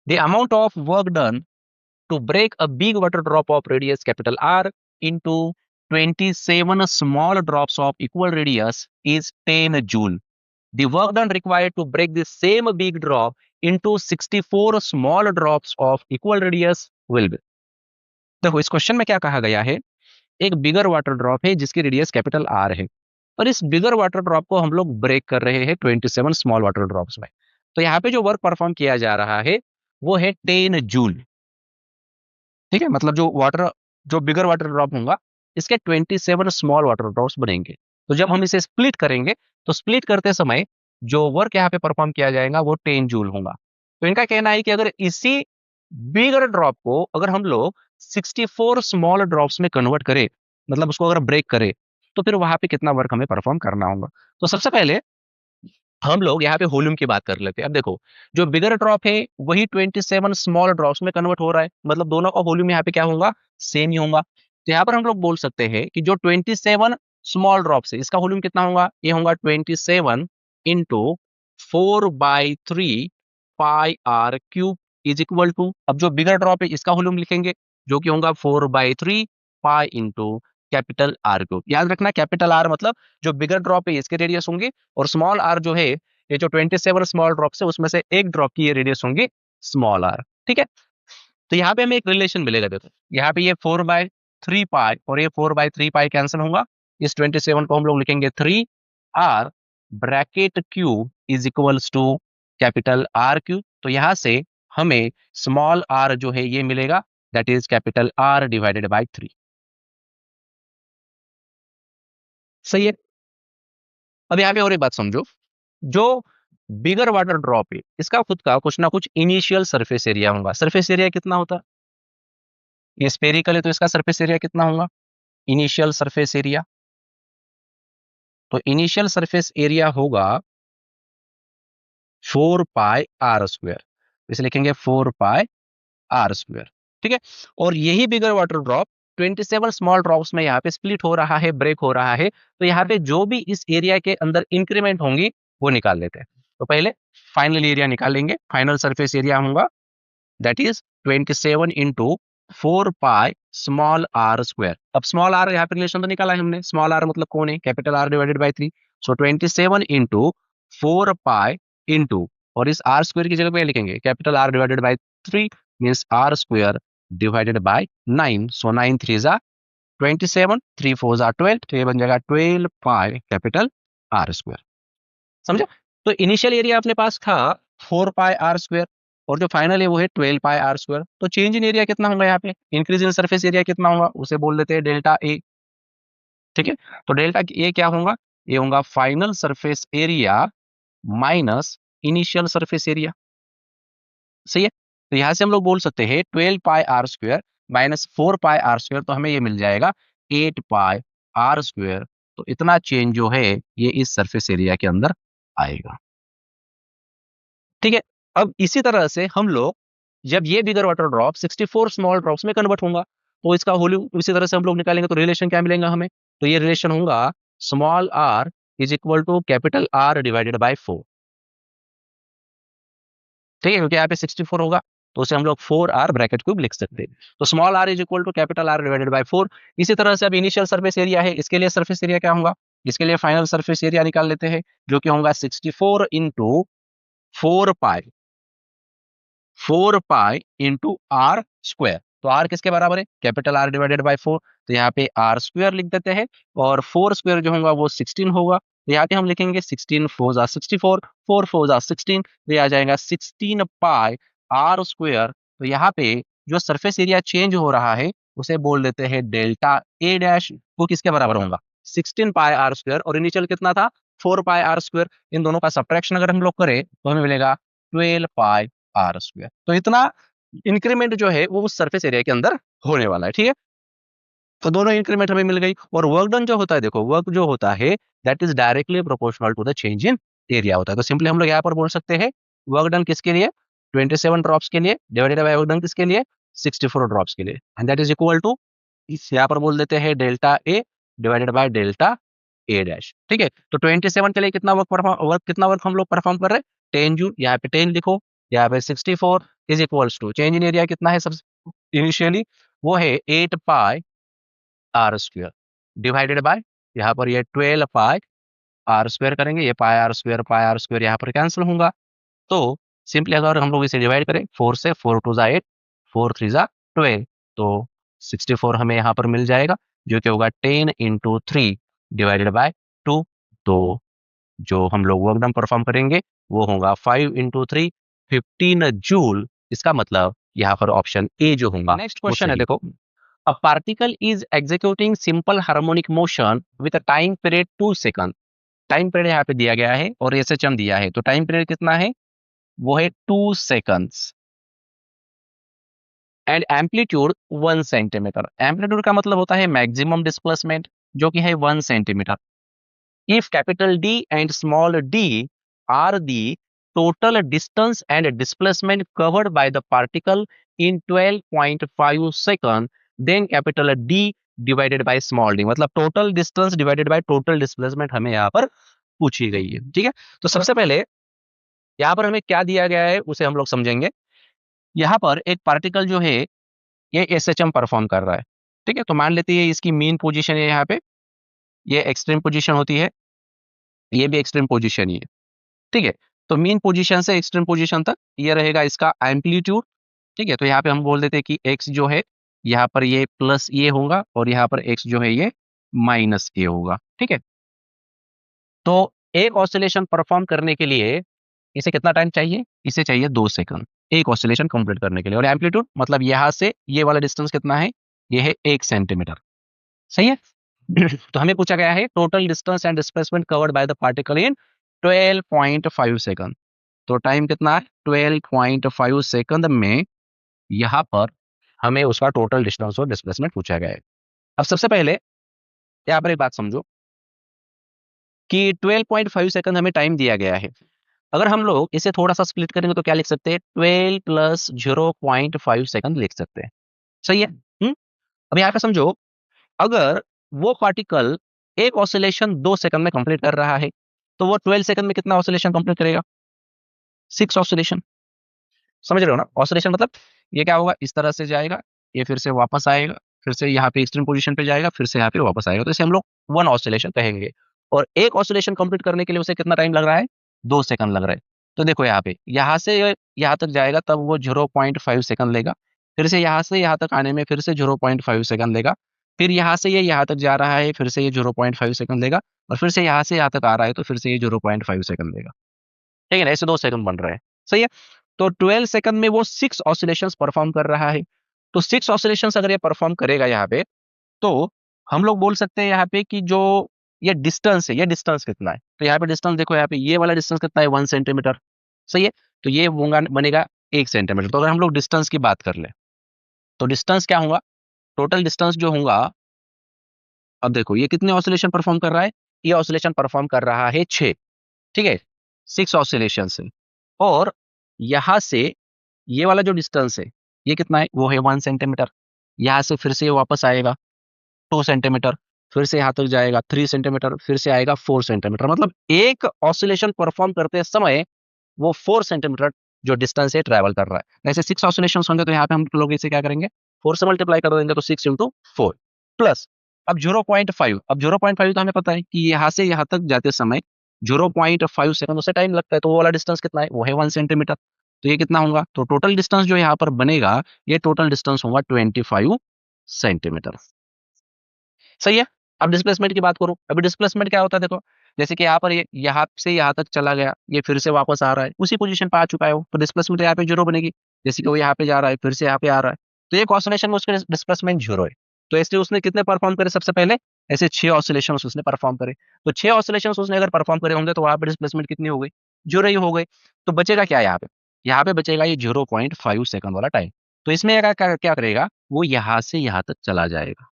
The amount of work done to break a big water drop of radius capital R into 27 small drops of equal radius is 10 joule. The work done required to break the same big drop into 64 small drops of equal radius will be. देखो इस question में क्या कहा गया है, एक बिगर water drop है जिसकी रेडियस कैपिटल आर है और इस बिगर वाटर ड्रॉप को हम लोग ब्रेक कर रहे हैं 27 स्मॉल वाटर ड्रॉप्स में। तो यहाँ पे जो वर्क परफॉर्म किया जा रहा है वो है 10 जूल। ठीक है, मतलब जो बिगर वाटर ड्रॉप होगा इसके 27 स्मॉल वाटर ड्रॉप्स बनेंगे। तो जब हम इसे स्प्लिट करेंगे तो स्प्लिट करते समय जो वर्क यहाँ पे परफॉर्म किया जाएगा वो 10 जूल होगा। तो इनका कहना है कि अगर इसी बिगर ड्रॉप को अगर हम लोग 64 स्मॉल ड्रॉप्स में कन्वर्ट करें, मतलब उसको अगर ब्रेक करें, तो फिर वहां पे कितना वर्क हमें परफॉर्म करना होगा। तो सबसे पहले हम लोग यहाँ पे वॉल्यूम की बात कर लेते हैं। अब देखो जो बिगर ड्रॉप है वही 27 स्मॉल ड्रॉप्स में कन्वर्ट हो रहा है, मतलब दोनों का वॉल्यूम यहाँ पे क्या होगा, सेम ही होगा। तो यहाँ पर हम लोग बोल सकते हैं कि जो 27 स्मॉल ड्रॉप्स है इसका वॉल्यूम कितना होगा, ये होगा 27 into 4/3 pi R cube is equal to, अब जो बिगर ड्रॉप है इसका वॉल्यूम लिखेंगे जो कि होगा 4/3 pi into capital R cube. याद रखना कैपिटल आर मतलब जो बिगर ड्रॉप है इसके रेडियस होंगे और स्मॉल आर जो है ये जो 27 स्मॉल ड्रॉप्स है उसमें से एक ड्रॉप की ये रेडियस होंगी स्मॉल आर। ठीक है, तो यहाँ पे हमें एक रिलेशन मिलेगा। देखो यहाँ पे ये 4/3 पाई और ये 4/3 पाई कैंसिल होगा। इस 27 को हम लोग लिखेंगे 3 R bracket cube is equals to capital R cube. तो यहाँ से हमें स्मॉल आर जो है ये मिलेगा, that is capital R divided by 3। सही है। अब यहाँ पे और एक बात समझो, जो बिगर वाटर ड्रॉप है इसका खुद का कुछ ना कुछ इनिशियल सरफेस एरिया होगा। सरफेस एरिया कितना होता है, ये स्फेरिकल है तो इसका सरफेस एरिया कितना होगा, इनिशियल सरफेस एरिया। तो इनिशियल सरफेस एरिया होगा 4 पाई r²। इसे लिखेंगे 4 पाई r²। ठीक है, और यही बिगर वाटर ड्रॉप 27 स्मॉल ड्रॉप्स में यहाँ पे स्प्लिट हो रहा है, ब्रेक हो रहा है। तो यहाँ पे जो भी इस एरिया के अंदर इंक्रीमेंट होंगी वो निकाल लेते हैं। तो पहले फाइनल एरिया निकालेंगे, फाइनल सरफेस एरिया होगा that is 27 into 4 pi small r²। अब स्मॉल आर यहाँ पे रिलेशन तो निकाला है हमने, स्मॉल आर मतलब कौन है, capital R divided by 3। So 27 into 4 pi into, और इस r² की जगह पे लिखेंगे capital R divided by 3 means r² divided by 9। सो 9 3 जा 27, 3 4 जा 12, तो ये बन जाएगा 12 पाई कैपिटल r²। समझे। तो इनिशियल एरिया अपने पास था 4 पाई r² और जो फाइनल है वो है 12 पाई r²। तो चेंज इन एरिया कितना होगा, यहाँ पे इंक्रीज इन सरफेस एरिया कितना होगा उसे बोल देते हैं डेल्टा ए। ठीक है, तो डेल्टा ए क्या होगा, ये होगा final surface area minus initial surface area. सही है, तो यहां से हम लोग बोल सकते हैं 12 पाई r² माइनस 4 पाई r², तो हमें ये मिल जाएगा 8 पाई r²। तो इतना चेंज जो है ये इस सरफेस एरिया के अंदर आएगा। ठीक है, अब इसी तरह से हम लोग जब ये बिगर वाटर ड्रॉप 64 स्मॉल ड्रॉप्स में कन्वर्ट होगा तो इसका वॉल्यूम इसी तरह से हम लोग निकालेंगे। तो रिलेशन क्या मिलेगा हमें, तो ये रिलेशन होगा small R is equal to capital R divided by 4। ठीक है, क्योंकि यहाँ पे 64 होगा तो उसे हम लोग 4 आर ब्रैकेट क्यूब लिख सकते हैं। तो small R is equal to capital R divided by 4। इसी तरह से अब इनिशियल सरफेस एरिया है, इसके लिए सरफेस एरिया क्या होगा, इसके लिए फाइनल सरफेस एरिया निकाल लेते हैं जो कि होगा 64 इंटू 4 पाई इंटू r²। तो r किसके बराबर है, कैपिटल आर डिवाइडेड बाय 4। तो यहाँ पे r² लिख देते हैं और 4² जो होगा वो 16 होगा। तो यहाँ पे हम लिखेंगे 16 4 जा 64, 4 4 जा 16, तो ये आ जाएगा 16 पाई r²। तो यहाँ पे जो सरफेस एरिया चेंज हो रहा है उसे बोल देते हैं डेल्टा ए डैश। वो किसके बराबर होगा, 16 पाई r², और इनिशियल कितना था 4 पाई r²। इन दोनों का सब्ट्रैक्शन अगर हम लोग करें तो हमें मिलेगा 12 पाई r²। तो इतना इंक्रीमेंट जो है वो उस सरफेस एरिया के अंदर होने वाला है। ठीक है, तो दोनों इंक्रीमेंट हमें मिल गई। और वर्क डन जो होता है, देखो वर्क जो होता है that is directly proportional to the change in area होता है। तो सिंपली हम लोग यहाँ पर बोल सकते हैं वर्क डन किसके लिए, 27 ड्रॉप्स के लिए डिवाइडेड बाय वर्क डन किसके लिए, 64 ड्रॉप्स के लिए, and that is equal to, इस यहाँ पर बोल देते हैं delta A divided by delta A dash. ठीक है, तो 27 के लिए कितना वर्क हम लोग परफॉर्म कर रहे हैं, 10 जूल। यहाँ पे 10 लिखो, यहाँ पे 64, is equals to, change in area कितना है सबसे इनिशियली, वो है 8 pi R square divided by, यहाँ पर ये 12 पाई आर स्क्वायर करेंगे, ये पाई आर स्क्वायर यहाँ पर कैंसिल होगा। तो सिंपली अगर हम लोग इसे डिवाइड करें 4 से, 4 टू जा 8, 4 3 जा 12, तो 64 हमें यहाँ पर मिल जाएगा, जो कि होगा 10 इंटू 3 डिवाइडेड बाय 2। तो जो हम लोग वर्क डन परफॉर्म करेंगे वो होगा 5 इंटू 3 15 जूल। इसका मतलब यहाँ पर ऑप्शन ए जो होगा। नेक्स्ट क्वेश्चन है, देखो, a particle is executing simple harmonic motion with a time period 2 second. Time period यहाँ पे दिया गया है और एसएचएम दिया है, तो टाइम पीरियड कितना है, वो है 2 seconds and amplitude 1 centimetre. Amplitude का मतलब होता है मैक्सिमम डिस्प्लेसमेंट, जो कि है 1 centimetre. If capital D and small d are the total distance and displacement covered by the particle in 12.5 second, then capital D divided by small d, मतलब total distance divided by total displacement हमें यहाँ पर पूछी गई है। ठीक है, तो सबसे पहले यहाँ पर हमें क्या दिया गया है उसे हम लोग समझेंगे। यहाँ पर एक पार्टिकल जो है ये एसएचएम परफॉर्म कर रहा है। ठीक है, तो मान लेते हैं इसकी मीन पोजीशन है यहाँ पे, ये एक्सट्रीम पोजीशन होती है, ये भी एक्सट्रीम पोजीशन ही है। ठीक है, तो मीन पोजीशन से एक्सट्रीम पोजीशन तक ये रहेगा इसका एम्पलीट्यूड। ठीक है, तो यहाँ पे हम बोल देते हैं कि एक्स जो है यहाँ पर ये प्लस ए होगा और यहाँ पर एक्स जो है ये माइनस ए होगा। ठीक है, तो एक ऑसिलेशन परफॉर्म करने के लिए इसे कितना टाइम चाहिए, इसे चाहिए 2 सेकंड एक ऑसिलेशन कंप्लीट करने के लिए। और एम्पलीट्यूड मतलब यहाँ से ये वाला डिस्टेंस कितना है, ये है 1 सेंटीमीटर। सही है। तो हमें पूछा गया है total distance and displacement covered by the particle in 12.5 second. तो टाइम कितना है, 12.5 सेकंड में यहाँ पर हमें उसका टोटल डिस्टेंस और डिस्प्लेसमेंट पूछा गया है। अब सबसे पहले यहाँ पर एक बात समझो कि 12.5 सेकंड हमें टाइम दिया गया है। अगर हम लोग इसे थोड़ा सा स्प्लिट करेंगे तो क्या लिख सकते हैं, 12 प्लस 0.5 सेकंड लिख सकते हैं। सही है। अब यहाँ पे समझो, अगर वो पार्टिकल एक ऑसिलेशन 2 सेकंड में कंप्लीट कर रहा है, तो वो 12 सेकंड में कितना ऑसिलेशन कंप्लीट करेगा, 6 ऑसिलेशन। समझ रहे हो ना, ऑसिलेशन मतलब ये क्या होगा, इस तरह से जाएगा, ये फिर से वापस आएगा, फिर से यहाँ पे एक्सट्रीम पोजीशन पे जाएगा, फिर से यहाँ पे वापस आएगा, तो इसे हम लोग 1 ऑसिलेशन कहेंगे। और एक ऑसिलेशन कंप्लीट करने के लिए उसे कितना टाइम लग रहा है, 2 सेकंड लग रहा है। तो देखो यहाँ पे, यहाँ से यहाँ तक जाएगा तब वो 0.5 सेकंड लेगा, फिर से यहाँ तक आने में फिर से 0.5 सेकंड लेगा, फिर यहाँ से ये यहाँ तक जा रहा है, फिर से ये 0.5 सेकंड लेगा, और फिर से यहाँ से यहाँ तक आ रहा है तो फिर से ये 0.5 सेकंड लेगा। ठीक है ना, ऐसे 2 सेकंड बन रहा है। सही है। तो 12 सेकंड में वो 6 ऑसिलेशंस परफॉर्म कर रहा है। तो 6 ऑसिलेशंस अगर ये परफॉर्म करेगा यहाँ पे, तो हम लोग बोल सकते हैं यहाँ पे कि जो ये डिस्टेंस है, ये डिस्टेंस कितना है, तो यहाँ पे डिस्टेंस देखो, यहाँ पे ये वाला डिस्टेंस कितना है, 1 सेंटीमीटर। सही है, तो ये होगा बनेगा 1 सेंटीमीटर। तो अगर हम लोग डिस्टेंस की बात कर ले, तो डिस्टेंस क्या होगा, टोटल डिस्टेंस जो होगा, अब देखो ये कितने ऑसिलेशन परफॉर्म कर रहा है, ये ऑसिलेशन परफॉर्म कर रहा है 6। ठीक है, 6 ऑसिलेशन से, और यहाँ से ये वाला जो डिस्टेंस है ये कितना है, वो है 1 सेंटीमीटर। यहाँ से फिर से ये वापस आएगा 2 सेंटीमीटर, फिर से यहाँ तक जाएगा 3 सेंटीमीटर, फिर से आएगा 4 सेंटीमीटर। मतलब एक ऑसिलेशन परफॉर्म करते समय वो 4 सेंटीमीटर जो डिस्टेंस है ट्रैवल कर रहा है। ऐसे 6 ऑसिलेशन होंगे तो यहाँ पे हम लोग इसे क्या करेंगे, 4 से मल्टीप्लाई कर देंगे, तो 6 इंटू 4 प्लस, अब 0.5, अब 0.5 तो हमें पता है कि यहाँ से यहाँ तक जाते समय 0.5 सेकंड उससे टाइम लगता है, तो वो वाला डिस्टेंस कितना है, वो है 1 सेंटीमीटर। तो ये कितना होगा, तो टोटल डिस्टेंस जो यहाँ पर बनेगा, ये टोटल डिस्टेंस होगा 25 सेंटीमीटर। सही है। अब डिस्प्लेसमेंट की बात करूं, अभी डिस्प्लेसमेंट क्या होता है, देखो जैसे कि यहाँ पर ये यहाँ से यहाँ तक चला गया, ये फिर से वापस आ रहा है, उसी पोजीशन पे आ चुका है वो, तो डिस्प्लेसमेंट यहाँ पे 0 बनेगी। जैसे कि वो यहाँ पे जा रहा है, फिर से यहाँ पे आ रहा है, तो एक ऑसिलेशन में उसके डिस्प्लेसमेंट 0 है। तो इसलिए उसने कितने परफॉर्म करे, सबसे पहले ऐसे 6 ऑसिलेशन उसने परफॉर्म करे। तो 6 ऑसिलेशन उसने अगर परफॉर्म करे होंगे तो वहां पे डिस्प्लेसमेंट कितनी हो गई, 0 ही हो गई। तो बचेगा क्या यहाँ पे, यहाँ पे बचेगा ये 0.5 सेकंड वाला टाइम। तो इसमें क्या करेगा, वो यहाँ से यहाँ तक चला जाएगा।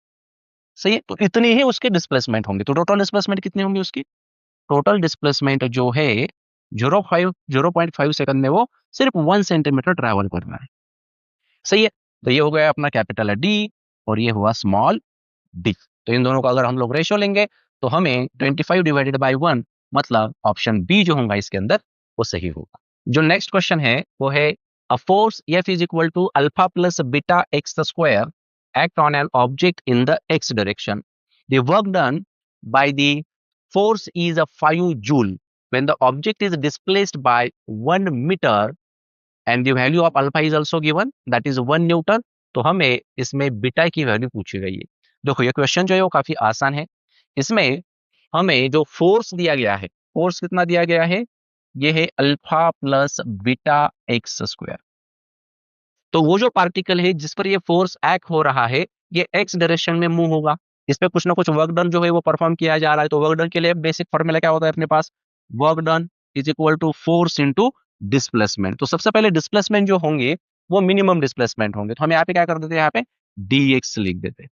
सही है, तो इतनी ही उसके डिस्प्लेसमेंट होंगे। तो टोटल डिस्प्लेसमेंट कितनी होंगी उसकी, टोटल डिस्प्लेसमेंट जो है 0.5 सेकंड में वो सिर्फ 1 सेंटीमीटर ट्रैवल कर रहा है। सही है, तो ये हो गया अपना कैपिटल डी और ये हुआ स्मॉल डी। तो इन दोनों का अगर हम लोग रेशियो लेंगे तो हमें 25 डिवाइडेड बाई 1, मतलब ऑप्शन बी जो होगा इसके अंदर वो सही होगा। जो नेक्स्ट क्वेश्चन है वो है A force F is equal to alpha plus beta x square act on an object in the x direction. The work done by the force is a 5 joule when the object is displaced by 1 meter and the value of alpha is also given, that is 1 Newton. तो हमें इसमें beta की value पूछी गई है. देखो ये question जो है वो काफी आसान है. इसमें हमें जो फोर्स दिया गया है, फोर्स कितना दिया गया है, ये है alpha plus beta x square. तो वो जो पार्टिकल है जिस पर ये फोर्स एक्ट हो रहा है, ये एक्स डायरेक्शन में मूव होगा. इस पे कुछ ना कुछ वर्क डन जो है वो परफॉर्म किया जा रहा है. तो वर्क डन के लिए बेसिक फॉर्मूला क्या होता है अपने पास, work done is equal to force into displacement. तो सबसे पहले डिस्प्लेसमेंट जो होंगे वो मिनिमम डिस्प्लेसमेंट होंगे. तो हम यहाँ पे क्या कर देते हैं, यहाँ पे dx लिख देते हैं.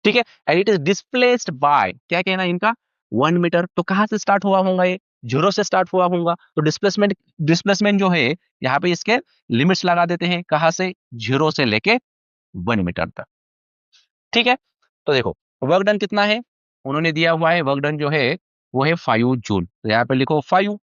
ठीक है. And it is displaced by, क्या कहना है इनका, 1 मीटर. तो कहां से स्टार्ट हुआ होगा, ये जीरो से स्टार्ट हुआ होगा. तो डिस्प्लेसमेंट डिस्प्लेसमेंट जो है यहाँ पे इसके लिमिट्स लगा देते हैं. कहां से, जीरो से लेके 1 मीटर तक. ठीक है. तो देखो वर्क डन कितना है, उन्होंने दिया हुआ है वर्क डन जो है वो है 5 जूल. तो यहाँ पे लिखो 5.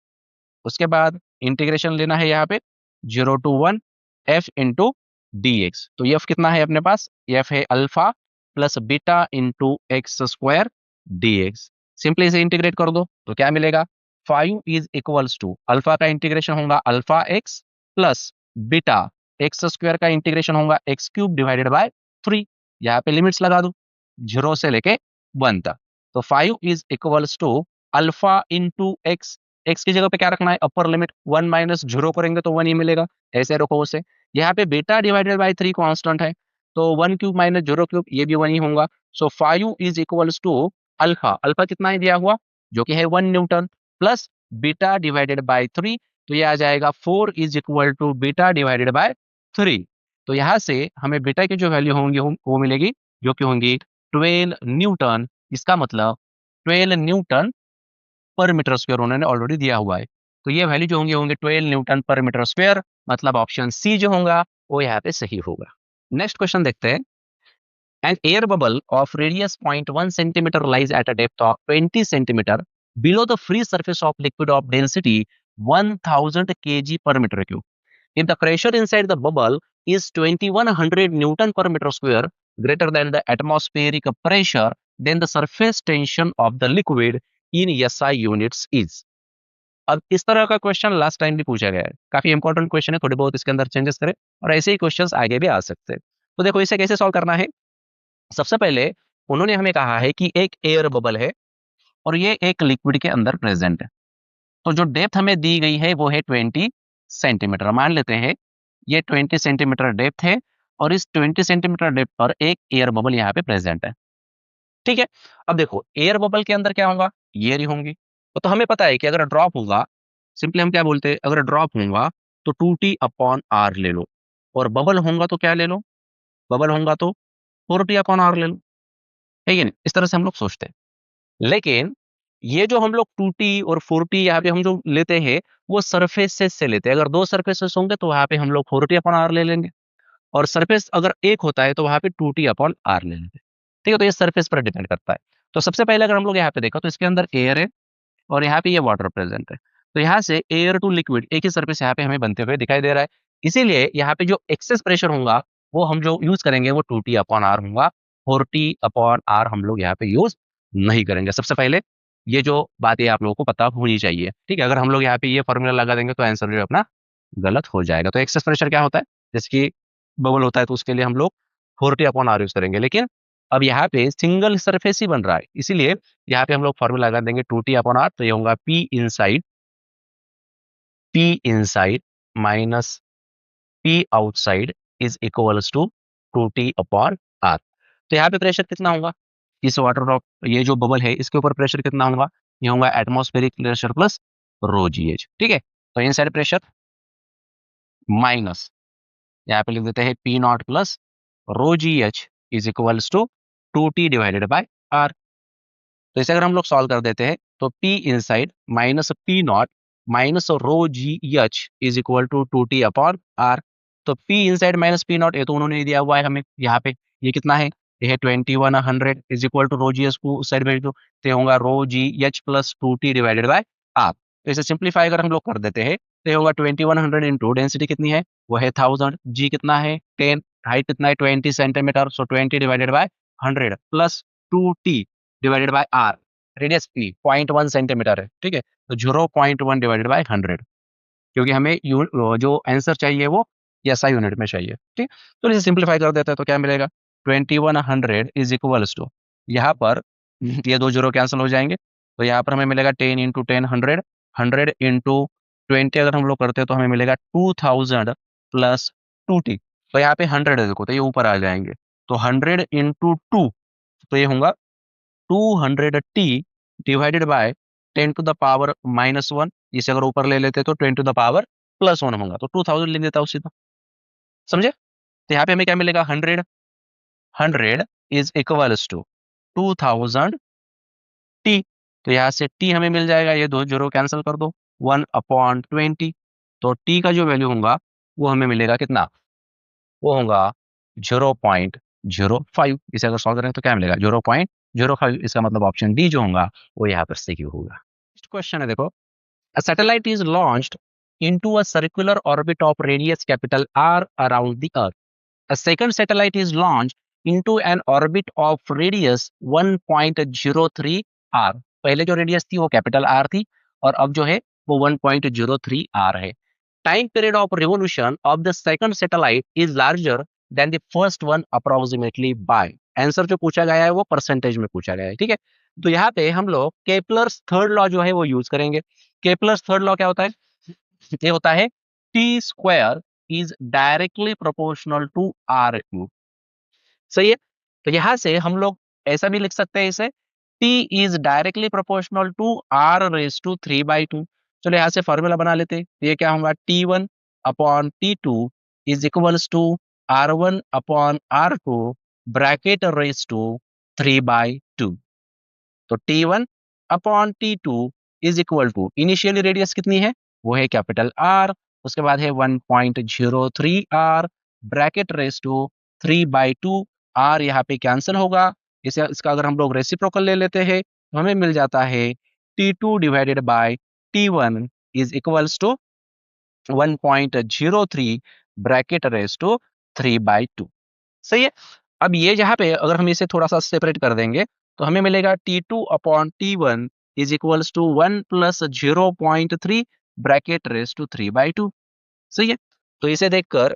उसके बाद इंटीग्रेशन लेना है यहाँ पे 0 to 1 F into D x. तो एफ कितना है अपने पास, एफ है alpha plus beta into x square D x. Simply इसे इंटीग्रेट कर दो तो क्या मिलेगा, 5 इज इक्वल्स टू अल्फा का इंटीग्रेशन होगा alpha x plus beta x square का इंटीग्रेशन होगा एक्स क्यूब डिवाइडेड बाय 3. यहाँ पे लिमिट्स लगा दो 0 से लेके 1 तक. तो 5 is equals to alpha into X. X की जगह पे क्या रखना है, अपर लिमिट 1 माइनस 0 करेंगे तो 1 ही मिलेगा. ऐसे रखो उसे. यहाँ पे बीटा डिवाइडेड बाय 3 कांस्टेंट है, तो 1 क्यूब माइनस 0 क्यूब ये भी 1 ही होगा. So 5 is equals to alpha, alpha कितना है दिया हुआ जो कि है 1 newton, plus beta divided by 3. तो ये आ जाएगा 4 is equal to beta divided by 3. तो यहाँ से हमें बीटा की जो वैल्यू होंगी वो मिलेगी जो कि होंगी 12 न्यूटन. इसका मतलब 12 न्यूटन पर मीटर स्क्वायर उन्होंने ऑलरेडी दिया हुआ है. तो ये वैल्यू जो होंगे होंगे 12 न्यूटन पर मीटर स्क्वायर. मतलब ऑप्शन सी जो होगा वो यहाँ पे सही होगा. नेक्स्ट क्वेश्चन देखते हैं. An air bubble of radius 0.1 centimeter lies at a depth of 20 centimeter below the free surface of liquid of density 1000 kg per meter cube. If the pressure inside the bubble is 2100 Newton per meter square greater than the atmospheric pressure, then the surface tension of the liquid in SI units is. अब इस तरह का question last time भी पूछा गया है. काफी important question है, थोड़े बहुत इसके अंदर चेंजेस करें और ऐसे ही क्वेश्चंस आगे भी आ सकते हैं. तो देखो इसे कैसे सॉल्व करना है. सबसे पहले उन्होंने हमें कहा है कि एक एयर बबल है और ये एक लिक्विड के अंदर प्रेजेंट है. तो जो डेप्थ हमें दी गई है वो है 20 सेंटीमीटर. मान लेते हैं ये 20 सेंटीमीटर डेप्थ है और इस 20 सेंटीमीटर डेप्थ पर एक एयर बबल यहाँ पे प्रेजेंट है. ठीक है. अब देखो एयर बबल के अंदर क्या होगा, एयर ही होंगी. तो हमें पता है कि अगर ड्रॉप होगा, सिंपली हम क्या बोलते हैं, अगर ड्रॉप होगा तो 2t अपॉन आर ले लो, और बबल होगा तो क्या ले लो, बबल होगा तो 4t अपॉन आर ले लो. है कि नहीं, इस तरह से हम लोग सोचते हैं. लेकिन ये जो हम लोग 2t और 4t यहाँ पे हम जो लेते हैं वो सरफेसेस से लेते हैं. अगर दो सरफेसेस होंगे तो वहां पे हम लोग 4t अपॉन आर ले लेंगे, और सरफेस अगर एक होता है तो वहां पे 2t अपॉन आर ले लेंगे. ठीक है. तो ये सरफेस पर डिपेंड करता है. तो सबसे पहले अगर हम लोग यहाँ पे देखा तो इसके अंदर एयर है और यहाँ पे ये वाटर प्रेजेंट है. तो यहाँ से एयर टू लिक्विड एक ही सरफेस यहाँ पे हमें बनते हुए दिखाई दे रहा है. इसीलिए यहाँ पे जो एक्सेस प्रेशर होगा वो हम जो यूज करेंगे वो 2t अपॉन आर होगा. 4t अपॉन आर हम लोग यहाँ पे यूज नहीं करेंगे. सबसे पहले ये जो बात है आप लोगों को पता होनी चाहिए. ठीक है. अगर हम लोग यहाँ पे ये फॉर्मूला लगा देंगे तो आंसर जो अपना गलत हो जाएगा. तो एक्सेस प्रेशर क्या होता है, जैसे कि बबल होता है तो उसके लिए हम लोग 4t अपॉन आर यूज करेंगे. लेकिन अब यहाँ पे सिंगल सरफेस ही बन रहा है, इसीलिए यहाँ पे हम लोग फॉर्मूला लगा देंगे 2t अपॉन आर. तो ये होगा P inside minus P outside is equals to 2t upon R. तो यहाँ पे प्रेशर कितना होगा, इस वाटर ड्रॉप ये जो बबल है इसके ऊपर प्रेशर कितना होगा, ये होगा एटमॉस्फेरिक प्रेशर प्लस रो जी एच. ठीक है. तो इनसाइड प्रेशर माइनस यहाँ पे लिख देते हैं P not plus rho ji H is equals to 2t divided by are. तो इसे अगर हम लोग सॉल्व कर देते हैं तो P inside minus P not minus rho ji H is equal to 2t upon R. तो P inside minus P not ये तो उन्होंने दिया हुआ है हमें यहाँ पे, ये कितना है, ये है 2100 is equal to rho ji h को उस साइड भेज दो तो ये होगा rho ji h plus 2t divided by are. तो इसे सिंप्लीफाई अगर हम लोग कर देते हैं तो ये होगा 2100 इंटू डेंसिटी कितनी है, वो है 1000, जी कितना है 10, हाइट कितना है 20 centimetre, so 20 divided by 100 plus 2t divided bye r, radius p 0.1 centimetre है, ठीक है, तो 0.1 डिवाइडेड बाय 100, क्योंकि हमें जो आंसर चाहिए वो SI यूनिट में चाहिए, ठीक। तो इसे सिंप्लीफाई कर देते हैं तो क्या मिलेगा, 2100 इज इक्वल्स टू, यहाँ पर ये दो जीरो कैंसिल हो जाएंगे, तो यहाँ पर हमें मिलेगा 10 इंटू 10 100, 100 इंटू 20 अगर हम लोग करते हैं तो हमें मिलेगा 2000 प्लस 2t, तो यहाँ पे 100 है देखो, तो ये ऊपर आ जाएंगे, तो 100 इंटू 2, तो ये होगा 200t divided by 10 to the power -1, इसे अगर ऊपर ले लेते तो 10 टू द पावर +1 होगा, तो 2000 लिख देता हूँ सीधा, समझे। तो यहाँ पे हमें क्या मिलेगा, 100, 100 इज इक्वल्स टू 2000 टी, तो यहाँ से टी हमें मिल जाएगा, ये दो जीरो कैंसिल कर दो, 1/20, तो टी का जो वैल्यू होगा वो हमें मिलेगा कितना, वो होगा 0.05, इसे अगर सॉल्व करें तो क्या मिलेगा 0.05, इसका मतलब ऑप्शन डी जो होगा वो यहाँ पर सही होगा। नेक्स्ट क्वेश्चन है देखो, a satellite is launched into a circular orbit of radius capital R around the Earth. A second satellite is launched into an orbit of radius 1.03 r. पहले जो रेडियस थी वो कैपिटल R थी और अब जो है वो 1.03 r है। Time period of revolution of the second satellite is larger than the first one approximately by. Answer जो पूछा गया है वो परसेंटेज में पूछा गया है, ठीक है। तो यहाँ पे हम लोग केपलर्स थर्ड लॉ जो है वो यूज करेंगे। केपलर्स थर्ड लॉ क्या होता है, ये होता है T square is directly proportional to R cube, सही है। तो यहां से हम लोग ऐसा भी लिख सकते हैं इसे, T is directly proportional to r⁻³ चलो यहाँ से फॉर्मूला बना लेते हैं, ये क्या होगा T1/T2 is equals to R1/R2 bracket raise to 3/2। तो T1/T2 is equal to, initially radius कितनी है, वो है कैपिटल R, उसके बाद है 1.03 r bracket raise to 3/2, r यहाँ पे कैंसिल होगा, इसे इसका अगर हम लोग रेसिप्रोकल ले लेते हैं तो हमें मिल जाता है T2 divided by T1 is equals to 1.03 bracket raise to 3/2, सही है। अब ये जहाँ पे अगर हम इसे थोड़ा सा सेपरेट कर देंगे तो हमें मिलेगा T2/T1 is equals to 1 plus 0.3 bracket raise to 3/2, सही है। तो इसे देखकर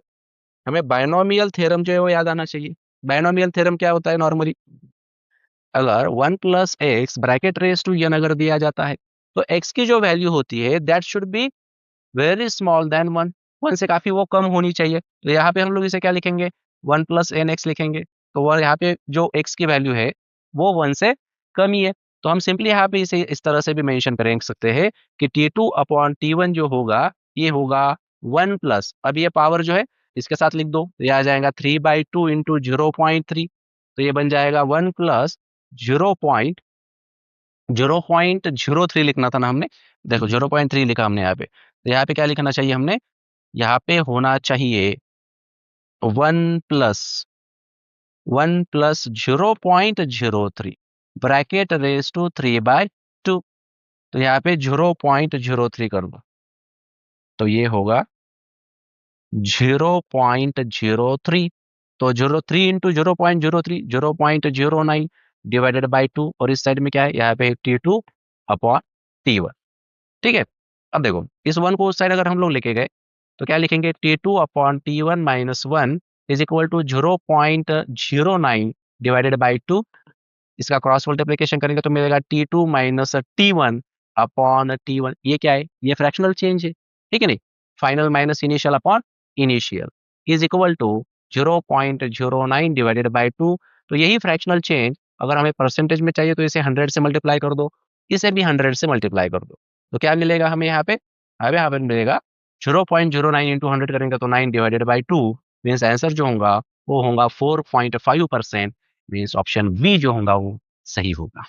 हमें बायनोमियल थ्योरम जो है वो याद आना चाहिए। बायनोमियल थ्योरम क्या होता है नॉर्मली, अगर 1 plus X bracket raise to n अगर दिया जाता है तो x की जो वैल्यू होती है that should be very small than 1, 1 से काफी वो कम होनी चाहिए। तो यहाँ पे हम लोग इसे क्या लिखेंगे, 1 प्लस एन एक्स लिखेंगे, तो वह यहाँ पे जो x की वैल्यू है वो 1 से कम ही है। तो हम सिंपली यहाँ पे इसे इस तरह से भी मेंशन कर सकते हैं कि T2/T1 जो होगा ये होगा 1 प्लस, अब ये पावर जो है इसके साथ लिख दो, ये आ जाएगा 3/2 इंटू 0.3, तो ये बन जाएगा 1 प्लस 0.03 लिखना था ना हमने, देखो 0.3 लिखा हमने यहाँ पे, तो यहाँ पे क्या लिखना चाहिए हमने, यहाँ पे होना चाहिए 1 प्लस 0.03 ब्रैकेट रेस टू 3/2, तो यहाँ पे 0.03 कर दो, तो ये होगा 0.03, तो 03 इंटू 0.03 0.09 डिवाइडेड बाई 2, और इस साइड में क्या है, यहाँ पे T2/T1, ठीक है। अब देखो इस वन को उस साइड अगर हम लोग लेके गए तो क्या लिखेंगे, T2/T1 minus 1 is equal to 0.09 divided by 2, इसका क्रॉस मल्टीप्लीकेशन करेंगे तो मिलेगा T2 माइनस T1/T1, ये क्या है, ये फ्रैक्शनल चेंज है, ठीक है नहीं, final minus initial upon initial is equal to 0.09 divided by 2, तो यही फ्रैक्शनल चेंज अगर हमें परसेंटेज में चाहिए तो इसे 100 से मल्टीप्लाई कर दो, इसे भी 100 से मल्टीप्लाई कर दो, तो क्या मिलेगा हमें यहाँ पे, हमें यहाँ पे मिलेगा 0.09 इंटू 100 करेंगे तो 9 डिवाइडेड बाई 2, मीन्स आंसर जो होगा वो होगा 4.5%, मीन्स ऑप्शन बी जो होगा वो सही होगा।